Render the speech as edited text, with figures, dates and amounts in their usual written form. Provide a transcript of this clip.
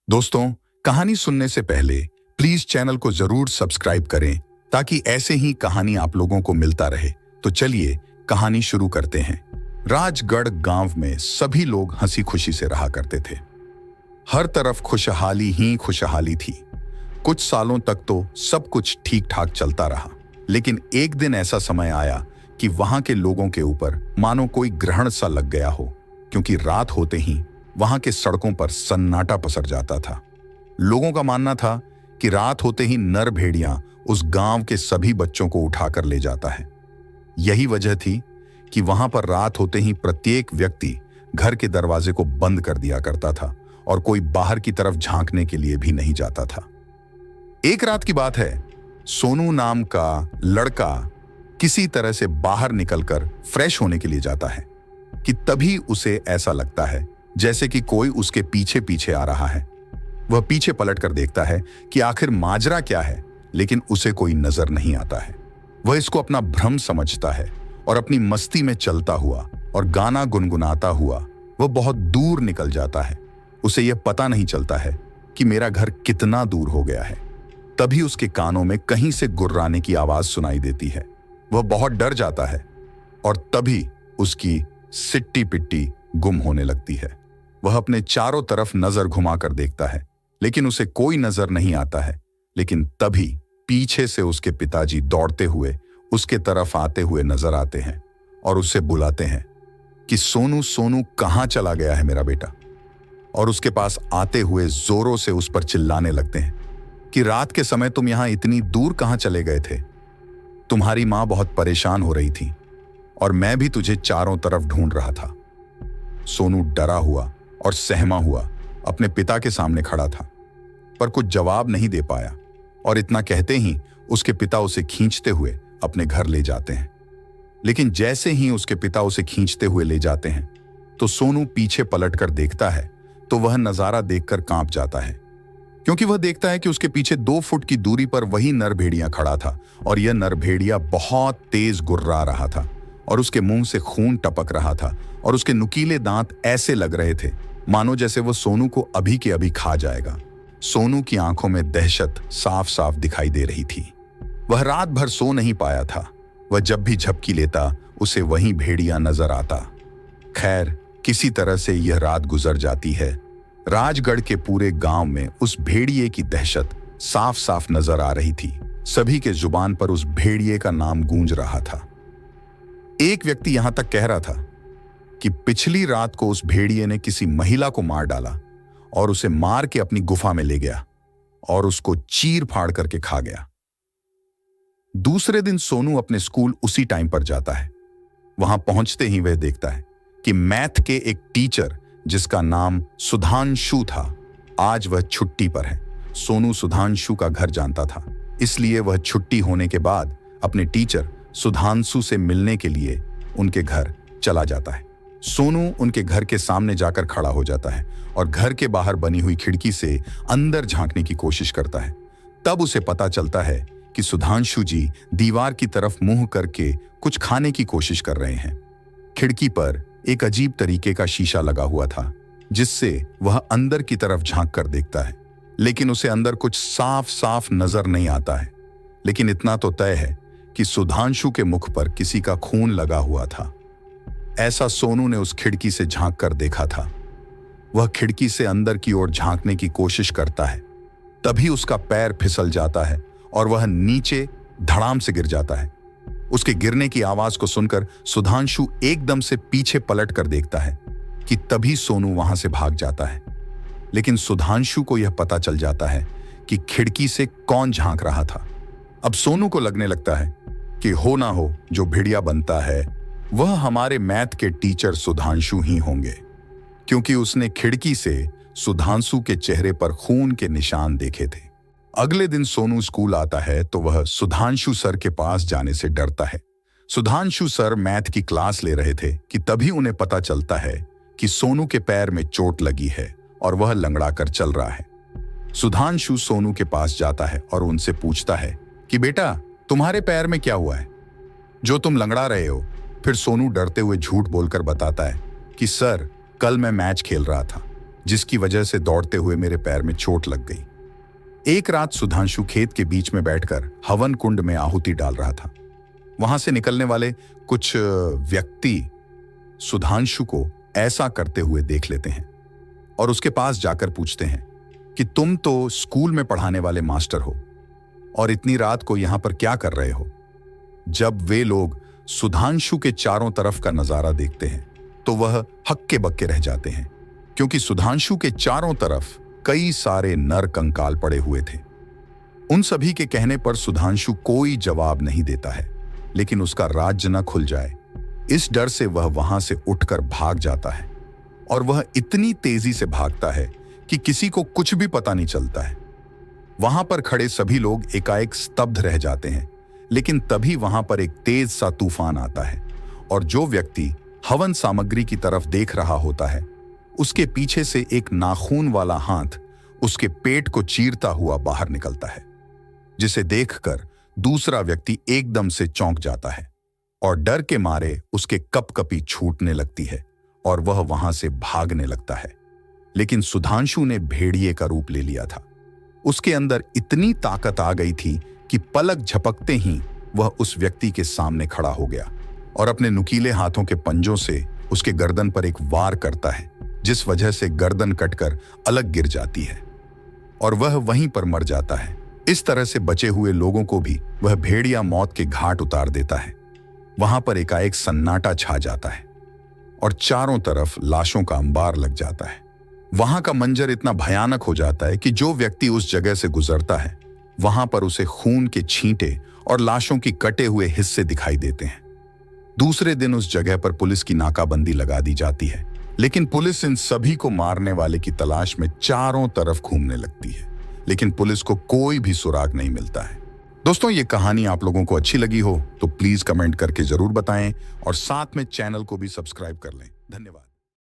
दोस्तों, कहानी सुनने से पहले प्लीज चैनल को जरूर सब्सक्राइब करें ताकि ऐसे ही कहानी आप लोगों को मिलता रहे। तो चलिए कहानी शुरू करते हैं। राजगढ़ गांव में सभी लोग हंसी खुशी से रहा करते थे। हर तरफ खुशहाली ही खुशहाली थी। कुछ सालों तक तो सब कुछ ठीक ठाक चलता रहा, लेकिन एक दिन ऐसा समय आया कि वहां के लोगों के ऊपर मानो कोई ग्रहण सा लग गया हो, क्योंकि रात होते ही वहां के सड़कों पर सन्नाटा पसर जाता था। लोगों का मानना था कि रात होते ही नर भेड़िया उस गांव के सभी बच्चों को उठाकर ले जाता है। यही वजह थी कि वहां पर रात होते ही प्रत्येक व्यक्ति घर के दरवाजे को बंद कर दिया करता था और कोई बाहर की तरफ झांकने के लिए भी नहीं जाता था। एक रात की बात है, सोनू नाम का लड़का किसी तरह से बाहर निकलकर फ्रेश होने के लिए जाता है कि तभी उसे ऐसा लगता है जैसे कि कोई उसके पीछे पीछे आ रहा है। वह पीछे पलट कर देखता है कि आखिर माजरा क्या है, लेकिन उसे कोई नजर नहीं आता है। वह इसको अपना भ्रम समझता है और अपनी मस्ती में चलता हुआ और गाना गुनगुनाता हुआ वह बहुत दूर निकल जाता है। उसे यह पता नहीं चलता है कि मेरा घर कितना दूर हो गया है। तभी उसके कानों में कहीं से गुर्राने की आवाज सुनाई देती है। वह बहुत डर जाता है और तभी उसकी सिट्टी पिट्टी गुम होने लगती है। वह अपने चारों तरफ नजर घुमाकर देखता है, लेकिन उसे कोई नजर नहीं आता है। लेकिन तभी पीछे से उसके पिताजी दौड़ते हुए उसके तरफ आते हुए नजर आते हैं और उसे बुलाते हैं कि सोनू सोनू कहाँ चला गया है मेरा बेटा। और उसके पास आते हुए जोरों से उस पर चिल्लाने लगते हैं कि रात के समय तुम यहां इतनी दूर कहाँ चले गए थे। तुम्हारी मां बहुत परेशान हो रही थी और मैं भी तुझे चारों तरफ ढूंढ रहा था। सोनू डरा हुआ और सहमा हुआ अपने पिता के सामने खड़ा था, पर कुछ जवाब नहीं दे पाया। और इतना कहते ही उसके पिता उसे खींचते हुए अपने घर ले जाते हैं। लेकिन जैसे ही उसके पिता उसे खींचते हुए ले जाते हैं तो सोनू पीछे पलटकर देखता है तो वह नजारा देखकर कांप जाता है, क्योंकि वह देखता है कि उसके पीछे 2 फुट की दूरी पर वही नर भेड़िया खड़ा था और यह नर भेड़िया बहुत तेज गुर्रा रहा था और उसके मुंह से खून टपक रहा था और उसके नुकीले दांत ऐसे लग रहे थे मानो जैसे वो सोनू को अभी के अभी खा जाएगा। सोनू की आंखों में दहशत साफ साफ दिखाई दे रही थी। वह रात भर सो नहीं पाया था। वह जब भी झपकी लेता उसे वही भेड़िया नजर आता। खैर, किसी तरह से यह रात गुजर जाती है। राजगढ़ के पूरे गांव में उस भेड़िए की दहशत साफ साफ नजर आ रही थी। सभी के जुबान पर उस भेड़िए का नाम गूंज रहा था। एक व्यक्ति यहां तक कह रहा था कि पिछली रात को उस भेड़िए ने किसी महिला को मार डाला और उसे मार के अपनी गुफा में ले गया और उसको चीर फाड़ करके खा गया। दूसरे दिन सोनू अपने स्कूल उसी टाइम पर जाता है। वहां पहुंचते ही वह देखता है कि मैथ के एक टीचर जिसका नाम सुधांशु था, आज वह छुट्टी पर है। सोनू सुधांशु का घर जानता था, इसलिए वह छुट्टी होने के बाद अपने टीचर सुधांशु से मिलने के लिए उनके घर चला जाता है। सोनू उनके घर के सामने जाकर खड़ा हो जाता है और घर के बाहर बनी हुई खिड़की से अंदर झांकने की कोशिश करता है। तब उसे पता चलता है कि सुधांशु जी दीवार की तरफ मुंह करके कुछ खाने की कोशिश कर रहे हैं। खिड़की पर एक अजीब तरीके का शीशा लगा हुआ था, जिससे वह अंदर की तरफ झांक कर देखता है, लेकिन उसे अंदर कुछ साफ साफ नजर नहीं आता है। लेकिन इतना तो तय है कि सुधांशु के मुख पर किसी का खून लगा हुआ था। ऐसा सोनू ने उस खिड़की से झांक कर देखा था। वह खिड़की से अंदर की ओर झांकने की कोशिश करता है, तभी उसका पैर फिसल जाता है और वह नीचे धड़ाम से गिर जाता है। उसके गिरने की आवाज को सुनकर सुधांशु एकदम से पीछे पलट कर देखता है कि तभी सोनू वहां से भाग जाता है। लेकिन सुधांशु को यह पता चल जाता है कि खिड़की से कौन झांक रहा था। अब सोनू को लगने लगता है कि हो ना हो जो भेड़िया बनता है वह हमारे मैथ के टीचर सुधांशु ही होंगे, क्योंकि उसने खिड़की से सुधांशु के चेहरे पर खून के निशान देखे थे। अगले दिन सोनू स्कूल आता है तो वह सुधांशु सर के पास जाने से डरता है। सुधांशु सर मैथ की क्लास ले रहे थे कि तभी उन्हें पता चलता है कि सोनू के पैर में चोट लगी है और वह लंगड़ा कर चल रहा है। सुधांशु सोनू के पास जाता है और उनसे पूछता है कि बेटा, तुम्हारे पैर में क्या हुआ है जो तुम लंगड़ा रहे हो। फिर सोनू डरते हुए झूठ बोलकर बताता है कि सर, कल मैं मैच खेल रहा था जिसकी वजह से दौड़ते हुए मेरे पैर में चोट लग गई। एक रात सुधांशु खेत के बीच में बैठकर हवन कुंड में आहुति डाल रहा था। वहां से निकलने वाले कुछ व्यक्ति सुधांशु को ऐसा करते हुए देख लेते हैं और उसके पास जाकर पूछते हैं कि तुम तो स्कूल में पढ़ाने वाले मास्टर हो और इतनी रात को यहां पर क्या कर रहे हो। जब वे लोग सुधांशु के चारों तरफ का नजारा देखते हैं तो वह हक्के बक्के रह जाते हैं, क्योंकि सुधांशु के चारों तरफ कई सारे नर कंकाल पड़े हुए थे। उन सभी के कहने पर सुधांशु कोई जवाब नहीं देता है, लेकिन उसका राज्य न खुल जाए इस डर से वह वहां से उठकर भाग जाता है। और वह इतनी तेजी से भागता है कि किसी को कुछ भी पता नहीं चलता है। वहां पर खड़े सभी लोग एकाएक स्तब्ध रह जाते हैं, लेकिन तभी वहां पर एक तेज सा तूफान आता है और जो व्यक्ति हवन सामग्री की तरफ देख रहा होता है उसके पीछे से एक नाखून वाला हाथ उसके पेट को चीरता हुआ बाहर निकलता है, जिसे देखकर दूसरा व्यक्ति एकदम से चौंक जाता है और डर के मारे उसके कपकपी छूटने लगती है और वह वहां से भागने लगता है। लेकिन सुधांशु ने भेड़िए का रूप ले लिया था। उसके अंदर इतनी ताकत आ गई थी कि पलक झपकते ही वह उस व्यक्ति के सामने खड़ा हो गया और अपने नुकीले हाथों के पंजों से उसके गर्दन पर एक वार करता है, जिस वजह से गर्दन कटकर अलग गिर जाती है और वह वहीं पर मर जाता है। इस तरह से बचे हुए लोगों को भी वह भेड़िया मौत के घाट उतार देता है। वहां पर एकाएक सन्नाटा छा जाता है और चारों तरफ लाशों का अंबार लग जाता है। वहां का मंजर इतना भयानक हो जाता है कि जो व्यक्ति उस जगह से गुजरता है वहां पर उसे खून के छींटे और लाशों की कटे हुए हिस्से दिखाई देते हैं। दूसरे दिन उस जगह पर पुलिस की नाकाबंदी लगा दी जाती है, लेकिन पुलिस इन सभी को मारने वाले की तलाश में चारों तरफ घूमने लगती है, लेकिन पुलिस को कोई भी सुराग नहीं मिलता है। दोस्तों, ये कहानी आप लोगों को अच्छी लगी हो तो प्लीज कमेंट करके जरूर बताएं और साथ में चैनल को भी सब्सक्राइब कर लें। धन्यवाद।